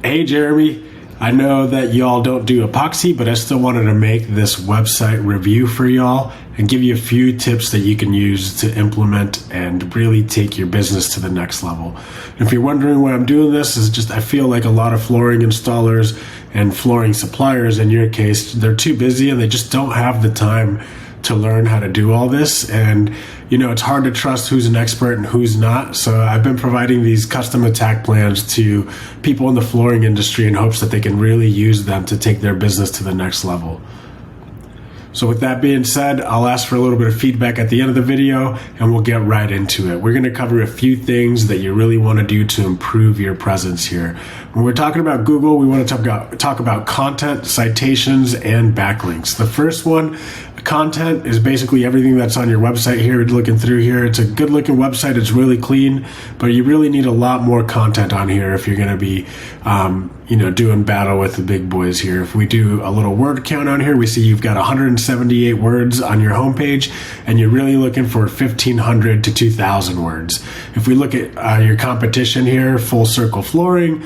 Hey Jeremy, I know that y'all don't do epoxy, but I still wanted to make this website review for y'all and give you a few tips that you can use to implement and really take your business to the next level. If you're wondering why I'm doing this, is just I feel like a lot of flooring installers and flooring suppliers, in your case, they're too busy and they just don't have the time to learn how to do all this. And it's hard to trust who's an expert and who's not. So I've been providing these custom attack plans to people in the flooring industry in hopes that they can really use them to take their business to the next level. So with that being said, I'll ask for a little bit of feedback at the end of the video and we'll get right into it. We're going to cover a few things that you really want to do to improve your presence here. When we're talking about Google, we want to talk about content, citations, and backlinks. The first one, content, is basically everything that's on your website here. Looking through here, it's a good looking website. It's really clean, but you really need a lot more content on here if you're going to be doing battle with the big boys here. If we do a little word count on here, we see you've got 178 words on your homepage and you're really looking for 1,500 to 2,000 words. If we look at your competition here, Full Circle Flooring,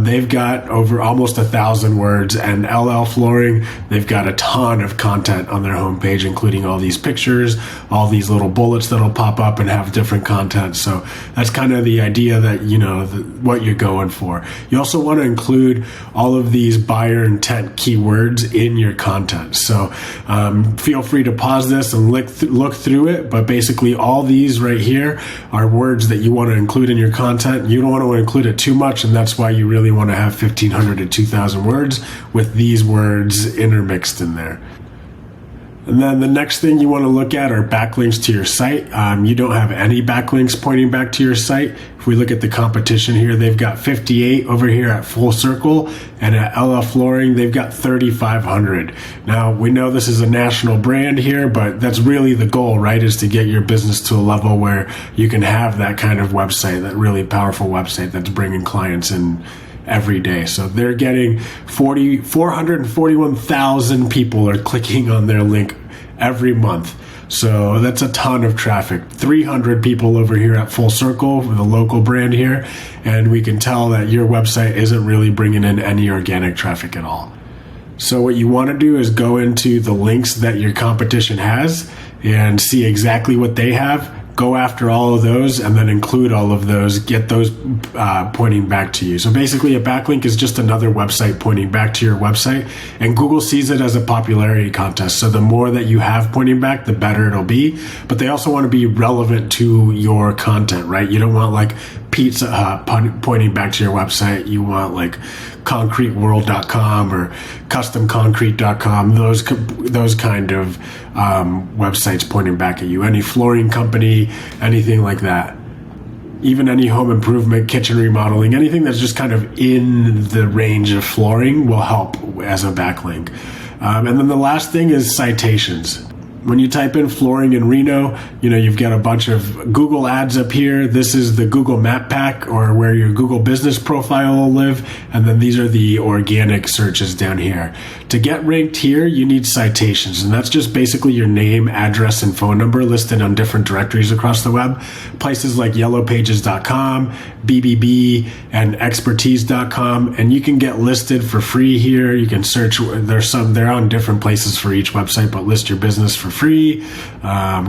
they've got over almost 1,000 words, and LL Flooring, they've got a ton of content on their homepage, including all these pictures, all these little bullets that'll pop up and have different content. So that's kind of the idea that, what you're going for. You also want to include all of these buyer intent keywords in your content. So feel free to pause this and look through it, but basically all these right here are words that you want to include in your content. You don't want to include it too much, and that's why you really want to have 1,500 to 2,000 words with these words intermixed in there. And then the next thing you want to look at are backlinks to your site. You don't have any backlinks pointing back to your site. If we look at the competition here, they've got 58 over here at Full Circle, and at LL Flooring, they've got 3,500. Now, we know this is a national brand here, but that's really the goal, right? Is to get your business to a level where you can have that kind of website, that really powerful website that's bringing clients in every day. So they're getting 441,000 people are clicking on their link every month. So that's a ton of traffic. 300 people over here at Full Circle, the local brand here, and we can tell that your website isn't really bringing in any organic traffic at all. So what you want to do is go into the links that your competition has and see exactly what they have. Go after all of those and then include all of those, get those pointing back to you. So basically a backlink is just another website pointing back to your website, and Google sees it as a popularity contest. So the more that you have pointing back, the better it'll be. But they also want to be relevant to your content, right? You don't want like Pizza Hut pointing back to your website. You want like concreteworld.com or customconcrete.com, those kind of websites pointing back at you. Any flooring company, anything like that. Even any home improvement, kitchen remodeling, anything that's just kind of in the range of flooring will help as a backlink. And then the last thing is citations. When you type in flooring in Reno, you've got a bunch of Google ads up here. This is the Google Map Pack, or where your Google business profile will live. And then these are the organic searches down here. To get ranked here, you need citations. And that's just basically your name, address, and phone number listed on different directories across the web. Places like yellowpages.com, BBB, and expertise.com. And you can get listed for free here. You can search. They're on different places for each website, but list your business for free,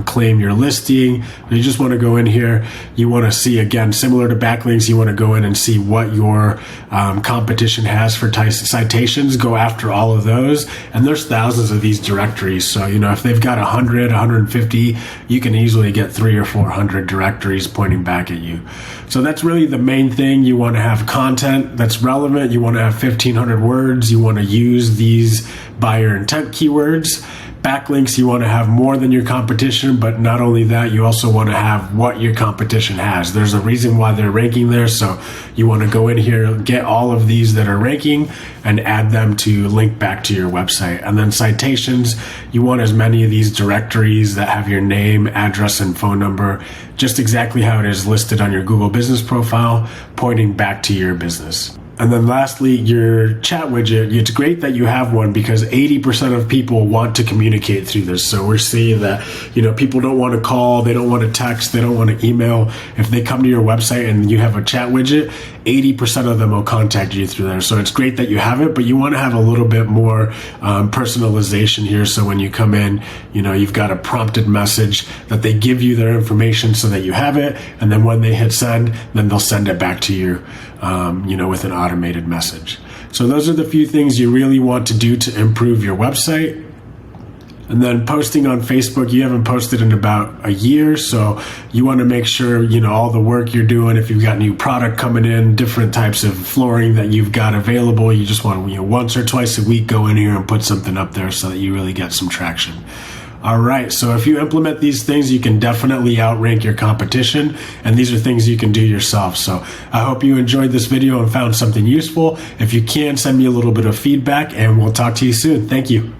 claim your listing. You just want to go in here. You want to see, again, similar to backlinks, you want to go in and see what your competition has for citations. Go after all of those. And there's thousands of these directories. So, if they've got 100, 150, you can easily get 300 or 400 directories pointing back at you. So that's really the main thing. You want to have content that's relevant. You want to have 1,500 words. You want to use these buyer intent keywords. Backlinks, you want to have more than your competition, but not only that, you also want to have what your competition has. There's a reason why they're ranking there, so you want to go in here, get all of these that are ranking, and add them to link back to your website. And then citations, you want as many of these directories that have your name, address, and phone number, just exactly how it is listed on your Google business profile, pointing back to your business. And then lastly, your chat widget, it's great that you have one because 80% of people want to communicate through this. So we're seeing that, people don't want to call, they don't want to text, they don't want to email. If they come to your website and you have a chat widget, 80% of them will contact you through there. So it's great that you have it, but you want to have a little bit more personalization here. So when you come in, you've got a prompted message that they give you their information so that you have it. And then when they hit send, then they'll send it back to you, with an automated message. So those are the few things you really want to do to improve your website. And then posting on Facebook, you haven't posted in about a year, so you want to make sure, all the work you're doing, if you've got new product coming in, different types of flooring that you've got available, you just want to, once or twice a week go in here and put something up there so that you really get some traction. All right, so if you implement these things, you can definitely outrank your competition, and these are things you can do yourself. So I hope you enjoyed this video and found something useful. If you can, send me a little bit of feedback, and we'll talk to you soon. Thank you.